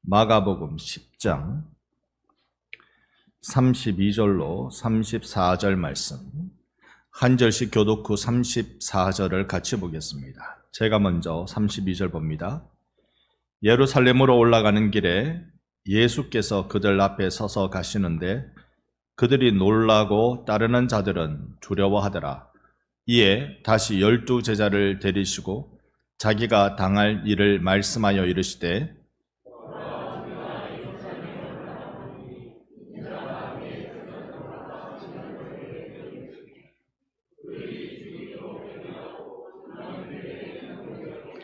마가복음 10장 32절로 34절 말씀, 한 절씩 교독 후 34절을 같이 보겠습니다. 제가 먼저 32절 봅니다. 예루살렘으로 올라가는 길에 예수께서 그들 앞에 서서 가시는데 그들이 놀라고 따르는 자들은 두려워하더라. 이에 다시 12 제자를 데리시고 자기가 당할 일을 말씀하여 이르시되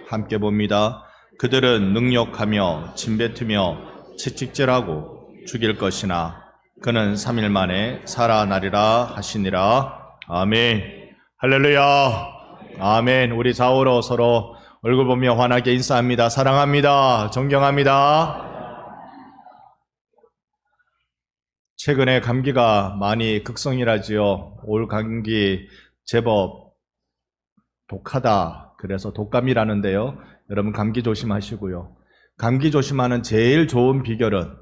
함께 봅니다. 그들은 능욕하며 침뱉으며 채찍질하고 죽일 것이나 그는 3일 만에 살아나리라 하시니라. 아멘. 할렐루야. 아멘. 우리 좌우로 서로 얼굴 보며 환하게 인사합니다. 사랑합니다. 존경합니다. 최근에 감기가 많이 극성이라지요. 올 감기 제법 독하다. 그래서 독감이라는데요. 여러분 감기 조심하시고요. 감기 조심하는 제일 좋은 비결은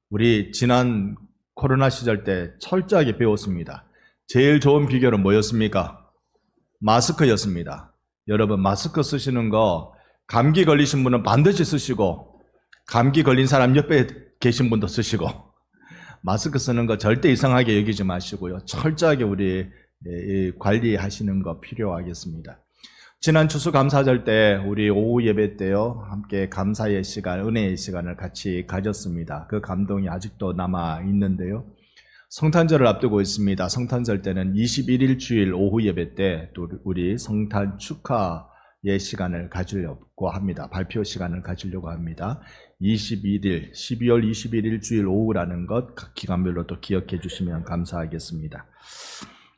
우리 지난 코로나 시절 때 철저하게 배웠습니다. 제일 좋은 비결은 뭐였습니까? 마스크였습니다. 여러분 마스크 쓰시는 거 감기 걸리신 분은 반드시 쓰시고 감기 걸린 사람 옆에 계신 분도 쓰시고 마스크 쓰는 거 절대 이상하게 여기지 마시고요. 철저하게 우리 관리하시는 거 필요하겠습니다. 지난 추수감사절 때 우리 오후 예배 때요 함께 감사의 시간, 은혜의 시간을 같이 가졌습니다. 그 감동이 아직도 남아 있는데요. 성탄절을 앞두고 있습니다. 성탄절 때는 21일 주일 오후 예배 때 또 우리 성탄 축하의 시간을 가지려고 합니다. 발표 시간을 가지려고 합니다. 21일, 12월 21일 주일 오후라는 것 각 기간별로 또 기억해 주시면 감사하겠습니다.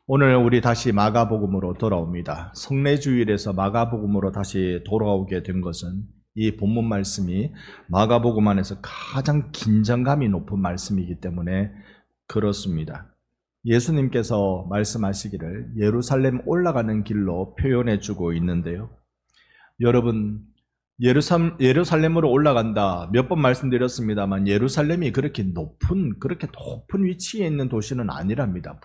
오늘 우리 다시 마가복음으로 돌아옵니다. 성례주일에서 마가복음으로 다시 돌아오게 된 것은 이 본문 말씀이 마가복음 안에서 가장 긴장감이 높은 말씀이기 때문에 그렇습니다. 예수님께서 말씀하시기를 예루살렘 올라가는 길로 표현해 주고 있는데요. 여러분 예루살렘으로 올라간다 몇 번 말씀드렸습니다만 예루살렘이 그렇게 높은 위치에 있는 도시는 아니랍니다.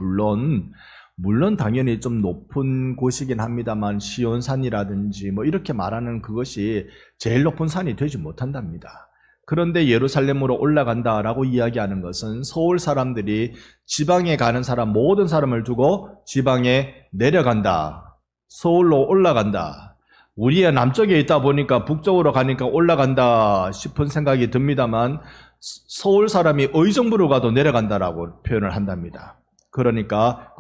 물론 당연히 좀 높은 곳이긴 합니다만 시온산이라든지 뭐 이렇게 말하는 그것이 제일 높은 산이 되지 못한답니다. 그런데 예루살렘으로 올라간다라고 이야기하는 것은 서울 사람들이 지방에 가는 사람 모든 사람을 두고 지방에 내려간다. 서울로 올라간다. 우리의 남쪽에 있다 보니까 북쪽으로 가니까 올라간다 싶은 생각이 듭니다만 서울 사람이 의정부로 가도 내려간다라고 표현을 한답니다. 그러니까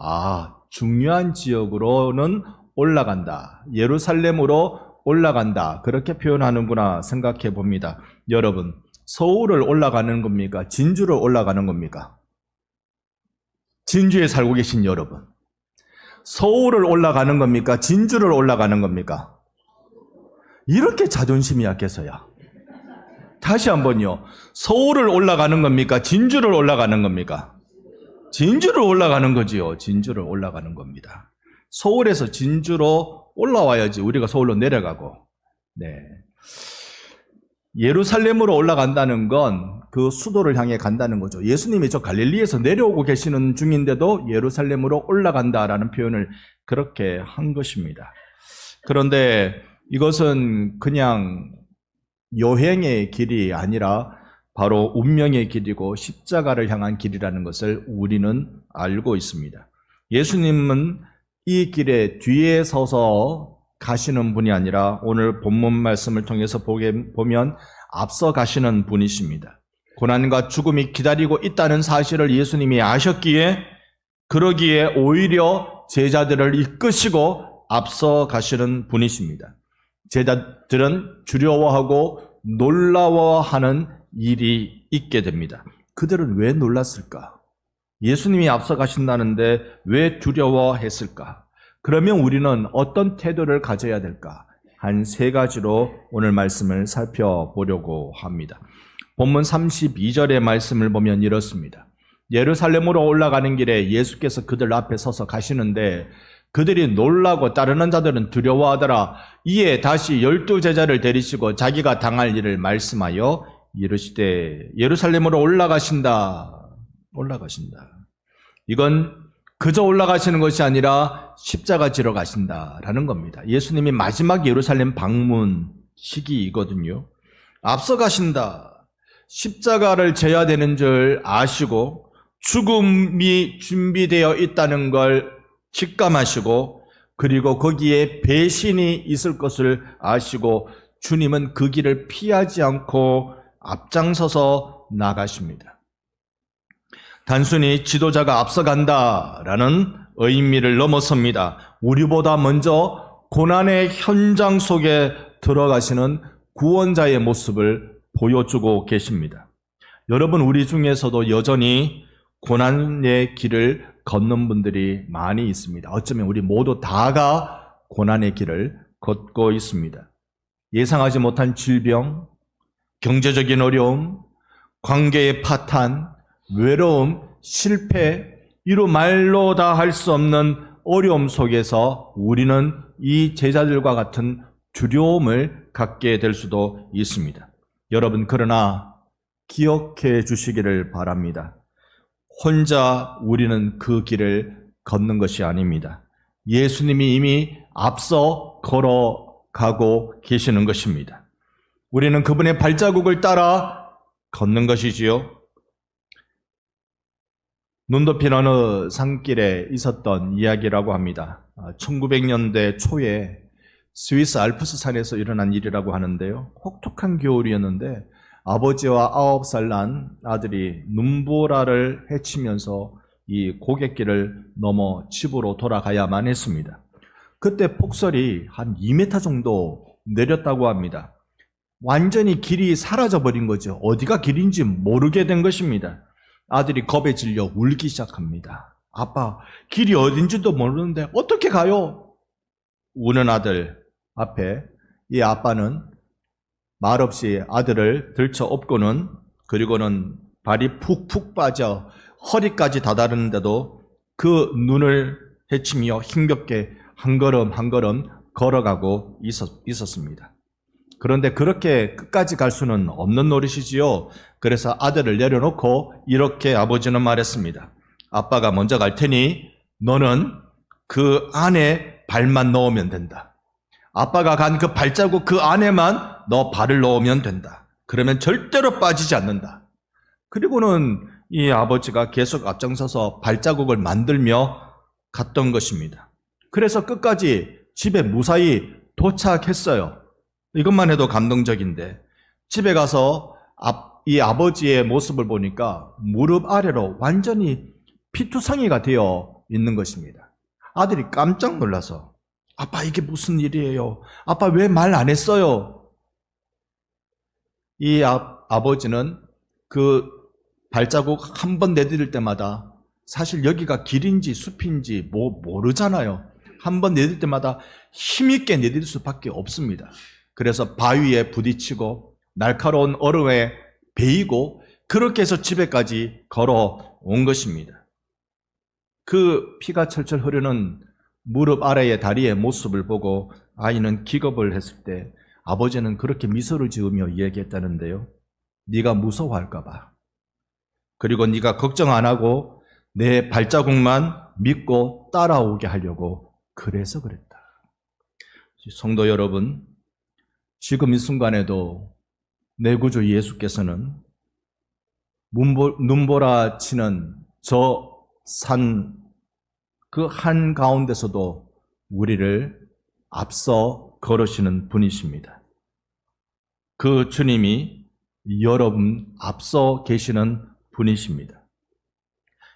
중요한 지역으로는 올라간다. 예루살렘으로 올라간다. 그렇게 표현하는구나 생각해 봅니다. 여러분, 서울을 올라가는 겁니까? 진주를 올라가는 겁니까? 진주에 살고 계신 여러분, 서울을 올라가는 겁니까? 진주를 올라가는 겁니까? 이렇게 자존심이 약해서야. 다시 한번요. 서울을 올라가는 겁니까? 진주를 올라가는 겁니까? 진주를 올라가는 거지요. 진주를 올라가는 겁니다. 서울에서 진주로 올라와야지 우리가 서울로 내려가고. 네. 예루살렘으로 올라간다는 건 그 수도를 향해 간다는 거죠. 예수님이 저 갈릴리에서 내려오고 계시는 중인데도 예루살렘으로 올라간다라는 표현을 그렇게 한 것입니다. 그런데 이것은 그냥 여행의 길이 아니라 바로 운명의 길이고 십자가를 향한 길이라는 것을 우리는 알고 있습니다. 예수님은 이 길에 뒤에 서서 가시는 분이 아니라 오늘 본문 말씀을 통해서 보면 앞서 가시는 분이십니다. 고난과 죽음이 기다리고 있다는 사실을 예수님이 아셨기에 그러기에 오히려 제자들을 이끄시고 앞서 가시는 분이십니다. 제자들은 두려워하고 놀라워하는 일이 있게 됩니다. 그들은 왜 놀랐을까? 예수님이 앞서 가신다는데 왜 두려워했을까? 그러면 우리는 어떤 태도를 가져야 될까? 한 3가지로 오늘 말씀을 살펴보려고 합니다. 본문 32절의 말씀을 보면 이렇습니다. 예루살렘으로 올라가는 길에 예수께서 그들 앞에 서서 가시는데 그들이 놀라고 따르는 자들은 두려워하더라. 이에 다시 12 제자를 데리시고 자기가 당할 일을 말씀하여 이르시되 예루살렘으로 올라가신다. 이건 그저 올라가시는 것이 아니라 십자가 지러 가신다라는 겁니다. 예수님이 마지막 예루살렘 방문 시기이거든요. 앞서 가신다. 십자가를 져야 되는 줄 아시고 죽음이 준비되어 있다는 걸 직감하시고 그리고 거기에 배신이 있을 것을 아시고 주님은 그 길을 피하지 않고 앞장서서 나가십니다. 단순히 지도자가 앞서간다라는 의미를 넘어섭니다. 우리보다 먼저 고난의 현장 속에 들어가시는 구원자의 모습을 보여주고 계십니다. 여러분, 우리 중에서도 여전히 고난의 길을 걷는 분들이 많이 있습니다. 어쩌면 우리 모두 다가 고난의 길을 걷고 있습니다. 예상하지 못한 질병, 경제적인 어려움, 관계의 파탄, 외로움, 실패, 이루 말로 다 할 수 없는 어려움 속에서 우리는 이 제자들과 같은 두려움을 갖게 될 수도 있습니다. 여러분, 그러나 기억해 주시기를 바랍니다. 혼자 우리는 그 길을 걷는 것이 아닙니다. 예수님이 이미 앞서 걸어가고 계시는 것입니다. 우리는 그분의 발자국을 따라 걷는 것이지요. 눈 덮인 어느 산길에 있었던 이야기라고 합니다. 1900년대 초에 스위스 알프스 산에서 일어난 일이라고 하는데요. 혹독한 겨울이었는데 아버지와 9살 난 아들이 눈보라를 헤치면서 이 고갯길을 넘어 집으로 돌아가야만 했습니다. 그때 폭설이 한 2m 정도 내렸다고 합니다. 완전히 길이 사라져버린 거죠. 어디가 길인지 모르게 된 것입니다. 아들이 겁에 질려 울기 시작합니다. 아빠, 길이 어딘지도 모르는데 어떻게 가요? 우는 아들 앞에 이 아빠는 말없이 아들을 들쳐 업고는 그리고는 발이 푹푹 빠져 허리까지 다다르는데도 그 눈을 헤치며 힘겹게 한 걸음 한 걸음 걸어가고 있었습니다. 그런데 그렇게 끝까지 갈 수는 없는 노릇이지요. 그래서 아들을 내려놓고 이렇게 아버지는 말했습니다. 아빠가 먼저 갈 테니 너는 그 안에 발만 넣으면 된다. 아빠가 간 그 발자국 그 안에만 너 발을 넣으면 된다. 그러면 절대로 빠지지 않는다. 그리고는 이 아버지가 계속 앞장서서 발자국을 만들며 갔던 것입니다. 그래서 끝까지 집에 무사히 도착했어요. 이것만 해도 감동적인데 집에 가서 이 아버지의 모습을 보니까 무릎 아래로 완전히 피투성이가 되어 있는 것입니다. 아들이 깜짝 놀라서 아빠 이게 무슨 일이에요? 아빠 왜 말 안 했어요? 이 아버지는 그 발자국 한 번 내디딜 때마다 사실 여기가 길인지 숲인지 모르잖아요. 한 번 내디딜 때마다 힘있게 내디딜 수밖에 없습니다. 그래서 바위에 부딪히고 날카로운 얼음에 베이고 그렇게 해서 집에까지 걸어온 것입니다. 그 피가 철철 흐르는 무릎 아래의 다리의 모습을 보고 아이는 기겁을 했을 때 아버지는 그렇게 미소를 지으며 이야기했다는데요. 네가 무서워할까 봐. 그리고 네가 걱정 안 하고 내 발자국만 믿고 따라오게 하려고 그래서 그랬다. 성도 여러분, 지금 이 순간에도 내 구주 예수께서는 눈보라 치는 저 산 그 한가운데서도 우리를 앞서 걸으시는 분이십니다. 그 주님이 여러분 앞서 계시는 분이십니다.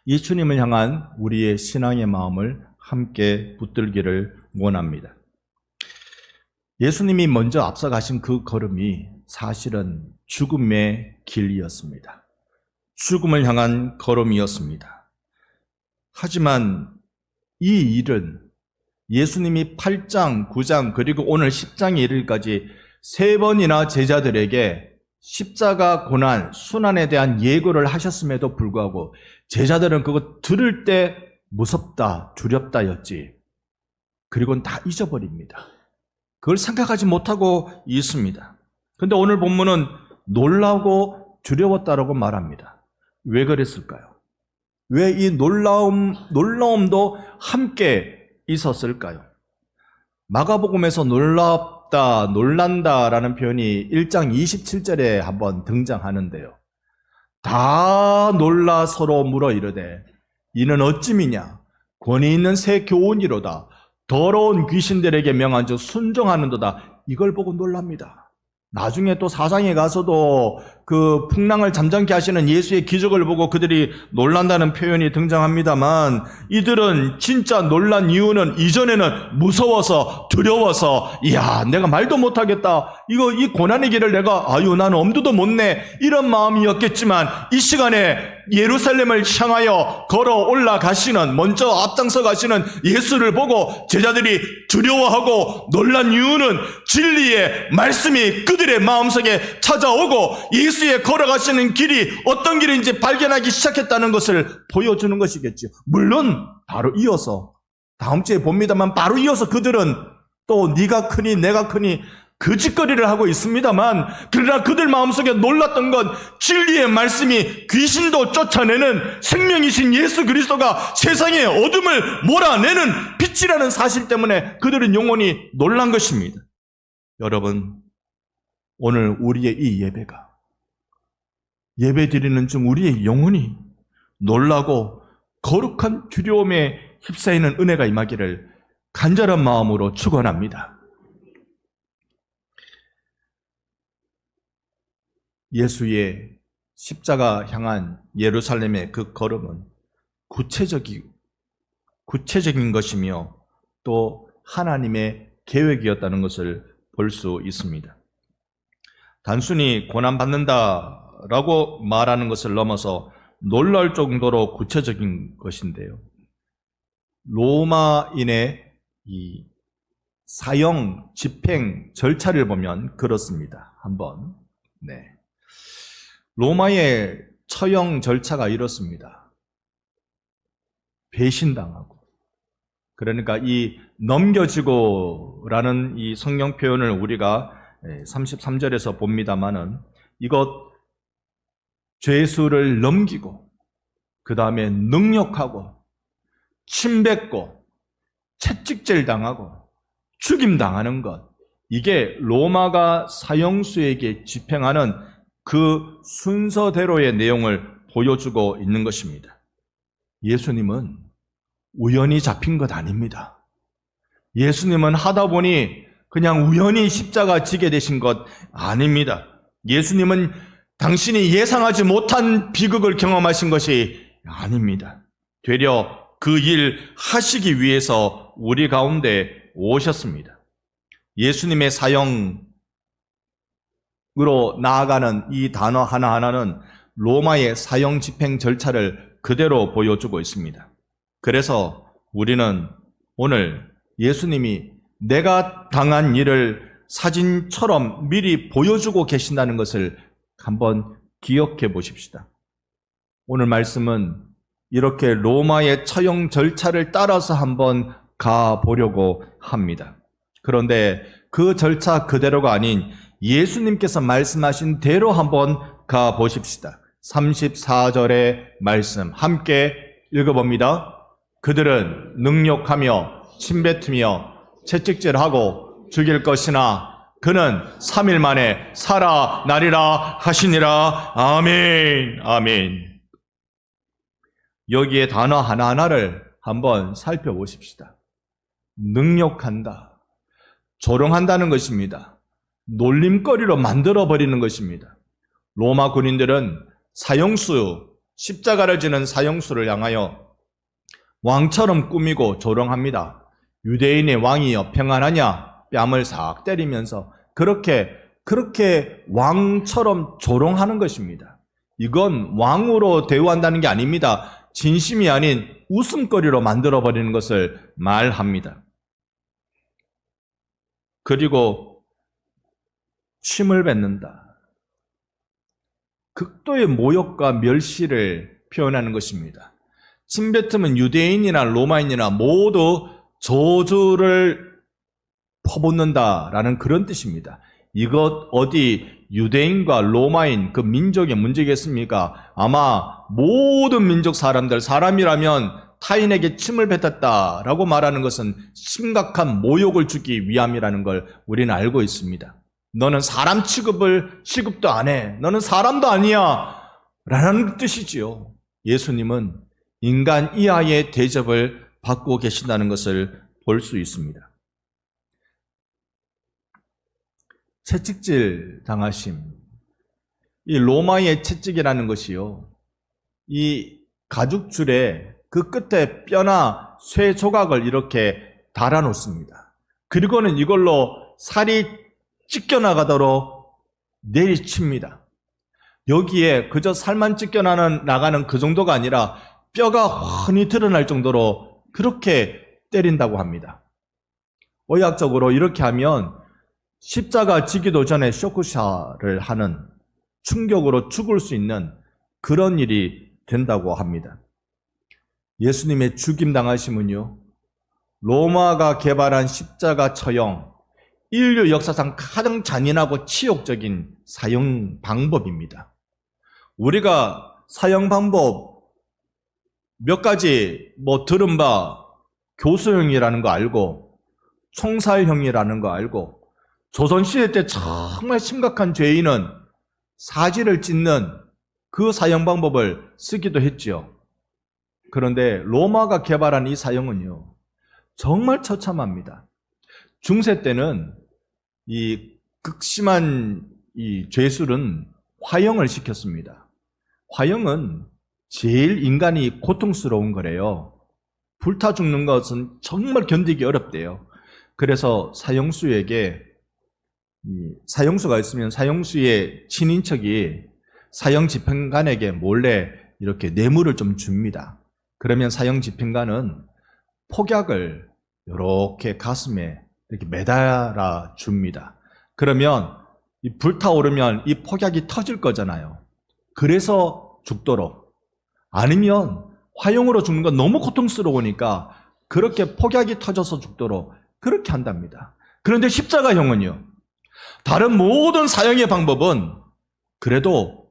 이 주님을 향한 우리의 신앙의 마음을 함께 붙들기를 원합니다. 예수님이 먼저 앞서 가신 그 걸음이 사실은 죽음의 길이었습니다. 죽음을 향한 걸음이었습니다. 하지만 이 일은 예수님이 8장, 9장, 그리고 오늘 10장에 이르기까지 3번이나 제자들에게 십자가 고난, 순환에 대한 예고를 하셨음에도 불구하고 제자들은 그거 들을 때 무섭다, 두렵다였지. 그리고는 다 잊어버립니다. 그걸 생각하지 못하고 있습니다. 그런데 오늘 본문은 놀라고 두려웠다라고 말합니다. 왜 그랬을까요? 왜 이 놀라움도 함께 있었을까요? 마가복음에서 놀랍다, 놀란다라는 표현이 1장 27절에 한번 등장하는데요. 다 놀라 서로 물어 이르되 이는 어찌미냐? 권위 있는 새 교훈이로다. 더러운 귀신들에게 명한즉 순종하는도다. 이걸 보고 놀랍니다. 나중에 또 4장에 가서도 그 풍랑을 잠잠케 하시는 예수의 기적을 보고 그들이 놀란다는 표현이 등장합니다만, 이들은 진짜 놀란 이유는 이전에는 무서워서 두려워서 이야 내가 말도 못하겠다, 이 고난의 길을 내가 나는 엄두도 못 내, 이런 마음이었겠지만 이 시간에 예루살렘을 향하여 걸어 올라가시는, 먼저 앞장서 가시는 예수를 보고 제자들이 두려워하고 놀란 이유는 진리의 말씀이 그들의 마음속에 찾아오고 예수의 걸어가시는 길이 어떤 길인지 발견하기 시작했다는 것을 보여주는 것이겠죠. 물론 바로 이어서 다음 주에 봅니다만, 바로 이어서 그들은 또 네가 크니 내가 크니 그 짓거리를 하고 있습니다만, 그러나 그들 마음속에 놀랐던 건 진리의 말씀이 귀신도 쫓아내는 생명이신 예수 그리스도가 세상의 어둠을 몰아내는 빛이라는 사실 때문에 그들은 영원히 놀란 것입니다. 여러분, 오늘 우리의 이 예배가, 예배 드리는 중 우리의 영혼이 놀라고 거룩한 두려움에 휩싸이는 은혜가 임하기를 간절한 마음으로 축원합니다. 예수의 십자가 향한 예루살렘의 그 걸음은 구체적인 것이며 또 하나님의 계획이었다는 것을 볼 수 있습니다. 단순히 고난받는다라고 말하는 것을 넘어서 놀랄 정도로 구체적인 것인데요. 로마인의 이 사형 집행 절차를 보면 그렇습니다. 한번 로마의 처형 절차가 이렇습니다. 배신당하고, 그러니까 이 넘겨지고라는 이 성경 표현을 우리가 33절에서 봅니다마는, 이것 죄수를 넘기고 그 다음에 능욕하고 침뱉고 채찍질 당하고 죽임 당하는 것, 이게 로마가 사형수에게 집행하는 그 순서대로의 내용을 보여주고 있는 것입니다. 예수님은 우연히 잡힌 것 아닙니다. 예수님은 하다 보니 그냥 우연히 십자가 지게 되신 것 아닙니다. 예수님은 당신이 예상하지 못한 비극을 경험하신 것이 아닙니다. 되려 그 일 하시기 위해서 우리 가운데 오셨습니다. 예수님의 사형으로 나아가는 이 단어 하나하나는 로마의 사형 집행 절차를 그대로 보여주고 있습니다. 그래서 우리는 오늘 예수님이 내가 당한 일을 사진처럼 미리 보여주고 계신다는 것을 한번 기억해 보십시다. 오늘 말씀은 이렇게 로마의 처형 절차를 따라서 한번 가보려고 합니다. 그런데 그 절차 그대로가 아닌 예수님께서 말씀하신 대로 한번 가보십시다. 34절의 말씀 함께 읽어봅니다. 그들은 능욕하며 침뱉으며 채찍질하고 죽일 것이나 그는 3일 만에 살아나리라 하시니라. 아멘. 아멘. 여기에 단어 하나하나를 한번 살펴보십시다. 능욕한다, 조롱한다는 것입니다. 놀림거리로 만들어버리는 것입니다. 로마 군인들은 사형수, 십자가를 지는 사형수를 향하여 왕처럼 꾸미고 조롱합니다. 유대인의 왕이여 평안하냐? 뺨을 싹 때리면서 그렇게 왕처럼 조롱하는 것입니다. 이건 왕으로 대우한다는 게 아닙니다. 진심이 아닌 웃음거리로 만들어버리는 것을 말합니다. 그리고 침을 뱉는다. 극도의 모욕과 멸시를 표현하는 것입니다. 침뱉으면 유대인이나 로마인이나 모두 저주를 퍼붓는다라는 그런 뜻입니다. 이것 어디 유대인과 로마인 그 민족의 문제겠습니까? 아마 모든 민족 사람들, 사람이라면 타인에게 침을 뱉었다라고 말하는 것은 심각한 모욕을 주기 위함이라는 걸 우리는 알고 있습니다. 너는 사람 취급도 안 해. 너는 사람도 아니야. 라는 뜻이지요. 예수님은 인간 이하의 대접을 받고 계신다는 것을 볼 수 있습니다. 채찍질 당하심. 이 로마의 채찍이라는 것이요, 이 가죽줄에 그 끝에 뼈나 쇠 조각을 이렇게 달아 놓습니다. 그리고는 이걸로 살이 찢겨나가도록 내리칩니다. 여기에 그저 살만 찢겨나가는 그 정도가 아니라 뼈가 훤히 드러날 정도로 그렇게 때린다고 합니다. 의학적으로 이렇게 하면 십자가 지기도 전에 쇼크샤를 하는, 충격으로 죽을 수 있는 그런 일이 된다고 합니다. 예수님의 죽임 당하심은요, 로마가 개발한 십자가 처형, 인류 역사상 가장 잔인하고 치욕적인 사형 방법입니다. 우리가 사형 방법 몇 가지 들은 바, 교수형이라는 거 알고, 총살형이라는 거 알고, 조선시대 때 정말 심각한 죄인은 사지를 찢는 그 사형 방법을 쓰기도 했죠. 그런데 로마가 개발한 이 사형은요, 정말 처참합니다. 중세 때는 이 극심한 이 죄술은 화형을 시켰습니다. 화형은 제일 인간이 고통스러운 거래요. 불타 죽는 것은 정말 견디기 어렵대요. 그래서 사형수에게, 사형수가 있으면 사형수의 친인척이 사형 집행관에게 몰래 이렇게 뇌물을 좀 줍니다. 그러면 사형 집행관은 폭약을 이렇게 가슴에 이렇게 매달아 줍니다. 그러면 이 불타오르면 이 폭약이 터질 거잖아요. 그래서 죽도록. 아니면 화형으로 죽는 건 너무 고통스러우니까 그렇게 폭약이 터져서 죽도록 그렇게 한답니다. 그런데 십자가형은요, 다른 모든 사형의 방법은 그래도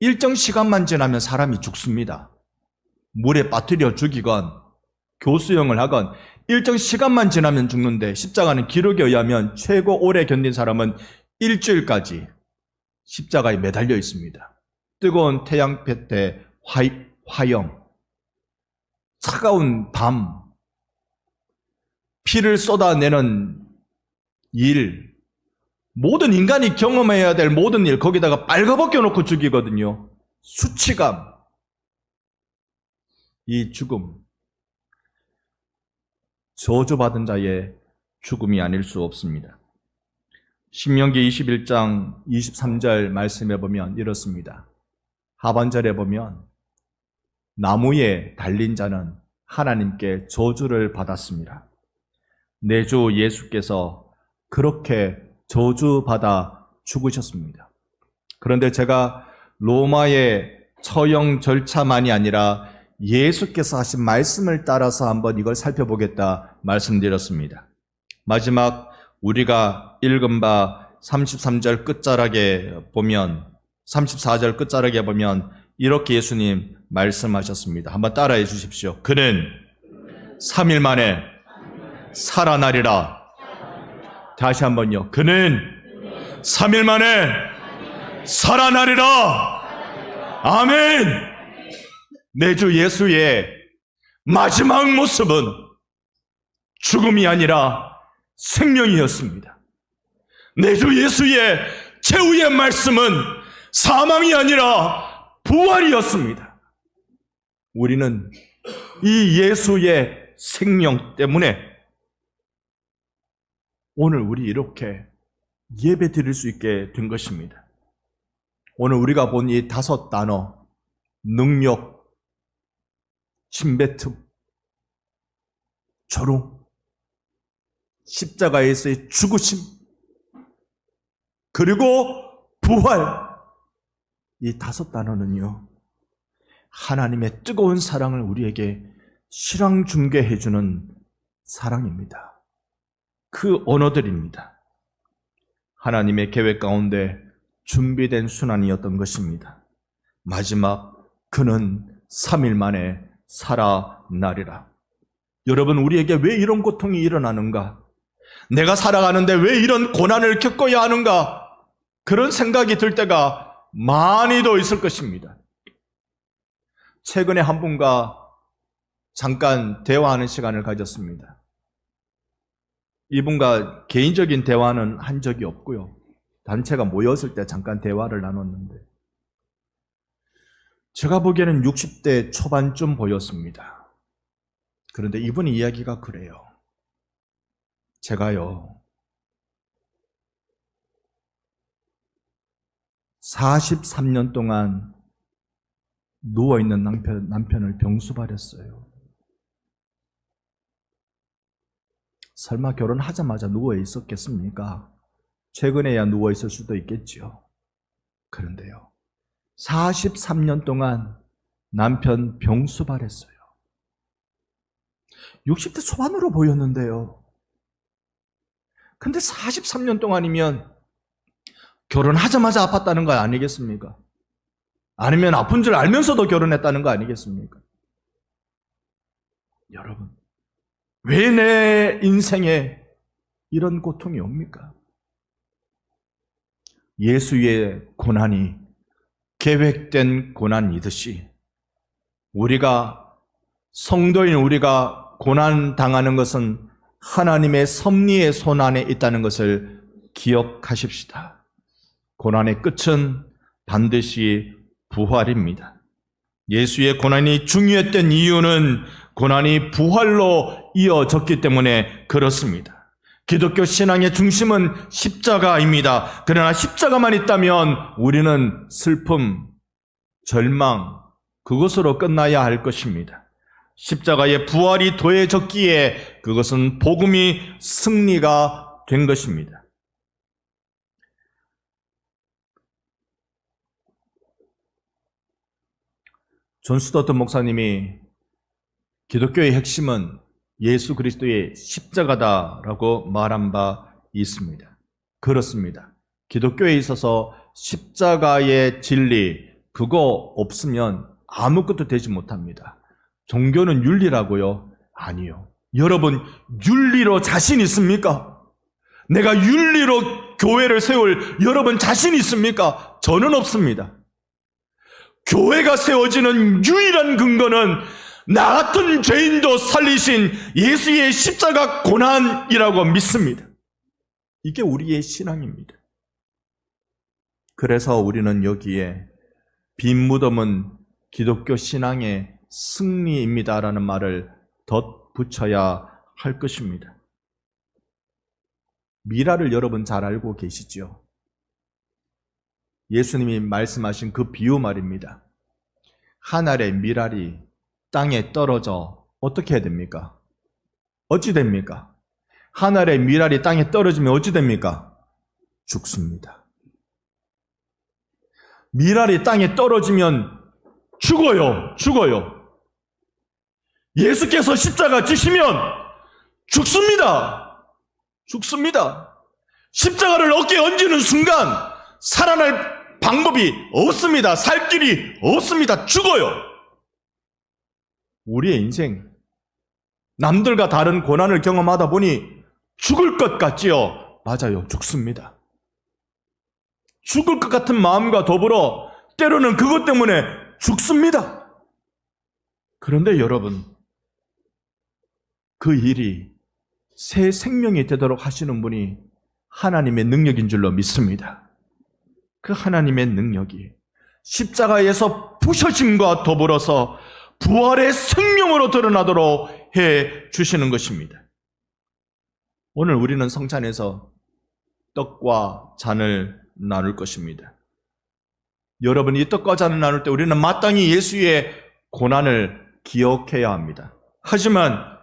일정 시간만 지나면 사람이 죽습니다. 물에 빠뜨려 죽이건 교수형을 하건 일정 시간만 지나면 죽는데, 십자가는 기록에 의하면 최고 오래 견딘 사람은 일주일까지 십자가에 매달려 있습니다. 뜨거운 태양볕 때 화형, 차가운 밤, 피를 쏟아내는 일, 모든 인간이 경험해야 될 모든 일, 거기다가 빨가벗겨 놓고 죽이거든요. 수치감, 이 죽음, 저주받은 자의 죽음이 아닐 수 없습니다. 신명기 21장 23절 말씀에 보면 이렇습니다. 하반절에 보면 나무에 달린 자는 하나님께 저주를 받았습니다. 내 주 예수께서 그렇게 저주받아 죽으셨습니다. 그런데 제가 로마의 처형 절차만이 아니라 예수께서 하신 말씀을 따라서 한번 이걸 살펴보겠다 말씀드렸습니다. 마지막 우리가 읽은 바 33절 끝자락에 보면, 34절 끝자락에 보면 이렇게 예수님 말씀하셨습니다. 한번 따라해 주십시오. 그는 3일 만에 살아나리라. 다시 한번요. 그는 3일 만에 살아나리라. 아멘. 내 주 예수의 마지막 모습은 죽음이 아니라 생명이었습니다. 내 주 예수의 최후의 말씀은 사망이 아니라 부활이었습니다. 우리는 이 예수의 생명 때문에 오늘 우리 이렇게 예배 드릴 수 있게 된 것입니다. 오늘 우리가 본 이 5 단어, 능력, 침뱉음, 조롱, 십자가에서의 죽으심, 그리고 부활, 이 5 단어는요, 하나님의 뜨거운 사랑을 우리에게 실황 중계해주는 사랑입니다. 그 언어들입니다. 하나님의 계획 가운데 준비된 순환이었던 것입니다. 마지막 그는 3일 만에 살아나리라. 여러분, 우리에게 왜 이런 고통이 일어나는가? 내가 살아가는데 왜 이런 고난을 겪어야 하는가? 그런 생각이 들 때가 많이도 있을 것입니다. 최근에 한 분과 잠깐 대화하는 시간을 가졌습니다. 이분과 개인적인 대화는 한 적이 없고요. 단체가 모였을 때 잠깐 대화를 나눴는데 제가 보기에는 60대 초반쯤 보였습니다. 그런데 이분의 이야기가 그래요. 제가요, 43년 동안 누워있는 남편을 병수발했어요. 설마 결혼하자마자 누워있었겠습니까? 최근에야 누워있을 수도 있겠지요. 그런데요, 43년 동안 남편 병수발했어요. 60대 초반으로 보였는데요. 근데 43년 동안이면 결혼하자마자 아팠다는 거 아니겠습니까? 아니면 아픈 줄 알면서도 결혼했다는 거 아니겠습니까? 여러분, 왜 내 인생에 이런 고통이 옵니까? 예수의 고난이 계획된 고난이듯이 우리가, 성도인 우리가 고난당하는 것은 하나님의 섭리의 손 안에 있다는 것을 기억하십시다. 고난의 끝은 반드시 부활입니다. 예수의 고난이 중요했던 이유는 고난이 부활로 이어졌기 때문에 그렇습니다. 기독교 신앙의 중심은 십자가입니다. 그러나 십자가만 있다면 우리는 슬픔, 절망, 그것으로 끝나야 할 것입니다. 십자가에 부활이 더해졌기에 그것은 복음이 승리가 된 것입니다. 존 스토트 목사님이 기독교의 핵심은 예수 그리스도의 십자가다라고 말한 바 있습니다. 그렇습니다. 기독교에 있어서 십자가의 진리, 그거 없으면 아무것도 되지 못합니다. 종교는 윤리라고요? 아니요. 여러분, 윤리로 자신 있습니까? 내가 윤리로 교회를 세울 여러분 자신 있습니까? 저는 없습니다. 교회가 세워지는 유일한 근거는 나 같은 죄인도 살리신 예수의 십자가 고난이라고 믿습니다. 이게 우리의 신앙입니다. 그래서 우리는 여기에 빈 무덤은 기독교 신앙의 승리입니다라는 말을 덧붙여야 할 것입니다. 미라를 여러분 잘 알고 계시죠? 예수님이 말씀하신 그 비유 말입니다. 한 알의 밀알이 땅에 떨어져 어떻게 해야 됩니까? 어찌 됩니까? 한 알의 밀알이 땅에 떨어지면 어찌 됩니까? 죽습니다. 밀알이 땅에 떨어지면 죽어요. 예수께서 십자가 지시면 죽습니다. 십자가를 어깨에 얹는 순간 살아날 방법이 없습니다. 살 길이 없습니다. 죽어요. 우리의 인생, 남들과 다른 고난을 경험하다 보니 죽을 것 같지요? 맞아요. 죽습니다. 죽을 것 같은 마음과 더불어 때로는 그것 때문에 죽습니다. 그런데 여러분, 그 일이 새 생명이 되도록 하시는 분이 하나님의 능력인 줄로 믿습니다. 그 하나님의 능력이 십자가에서 부셔짐과 더불어서 부활의 생명으로 드러나도록 해 주시는 것입니다. 오늘 우리는 성찬에서 떡과 잔을 나눌 것입니다. 여러분, 이 떡과 잔을 나눌 때 우리는 마땅히 예수의 고난을 기억해야 합니다. 하지만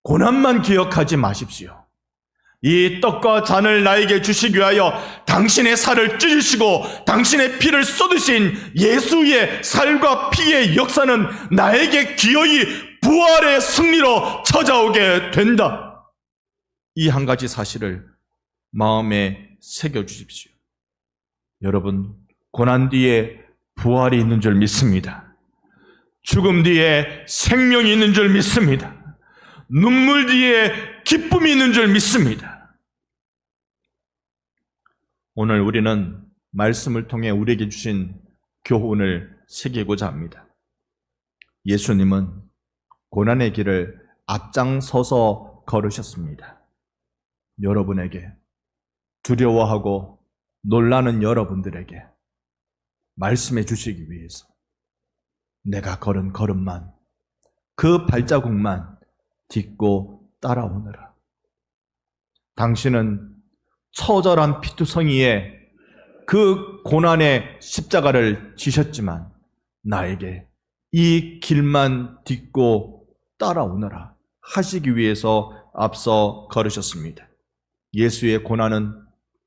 고난만 기억하지 마십시오. 이 떡과 잔을 나에게 주시기 위하여 당신의 살을 찢으시고 당신의 피를 쏟으신 예수의 살과 피의 역사는 나에게 기어이 부활의 승리로 찾아오게 된다. 이 한 가지 사실을 마음에 새겨주십시오. 여러분, 고난 뒤에 부활이 있는 줄 믿습니다. 죽음 뒤에 생명이 있는 줄 믿습니다. 눈물 뒤에 기쁨이 있는 줄 믿습니다. 오늘 우리는 말씀을 통해 우리에게 주신 교훈을 새기고자 합니다. 예수님은 고난의 길을 앞장서서 걸으셨습니다. 여러분에게, 두려워하고 놀라는 여러분들에게 말씀해 주시기 위해서 내가 걸은 걸음만, 그 발자국만 딛고 따라오느라. 당신은 처절한 피투성이에 그 고난의 십자가를 지셨지만 나에게 이 길만 딛고 따라오느라 하시기 위해서 앞서 걸으셨습니다. 예수의 고난은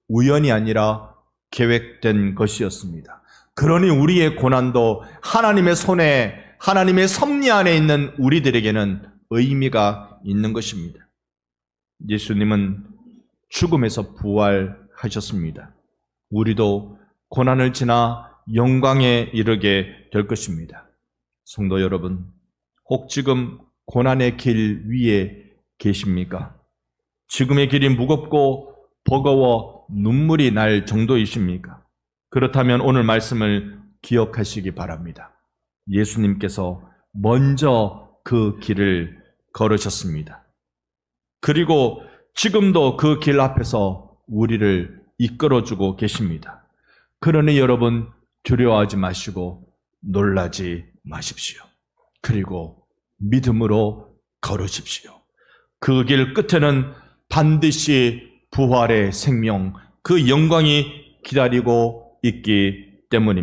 우연이 아니라 계획된 것이었습니다. 그러니 우리의 고난도 하나님의 손에, 하나님의 섭리 안에 있는 우리들에게는 의미가 있는 것입니다. 예수님은 죽음에서 부활하셨습니다. 우리도 고난을 지나 영광에 이르게 될 것입니다. 성도 여러분, 혹 지금 고난의 길 위에 계십니까? 지금의 길이 무겁고 버거워 눈물이 날 정도이십니까? 그렇다면 오늘 말씀을 기억하시기 바랍니다. 예수님께서 먼저 그 길을 걸으셨습니다. 그리고 지금도 그 길 앞에서 우리를 이끌어주고 계십니다. 그러니 여러분, 두려워하지 마시고 놀라지 마십시오. 그리고 믿음으로 걸으십시오. 그 길 끝에는 반드시 부활의 생명, 그 영광이 기다리고 있기 때문입니다.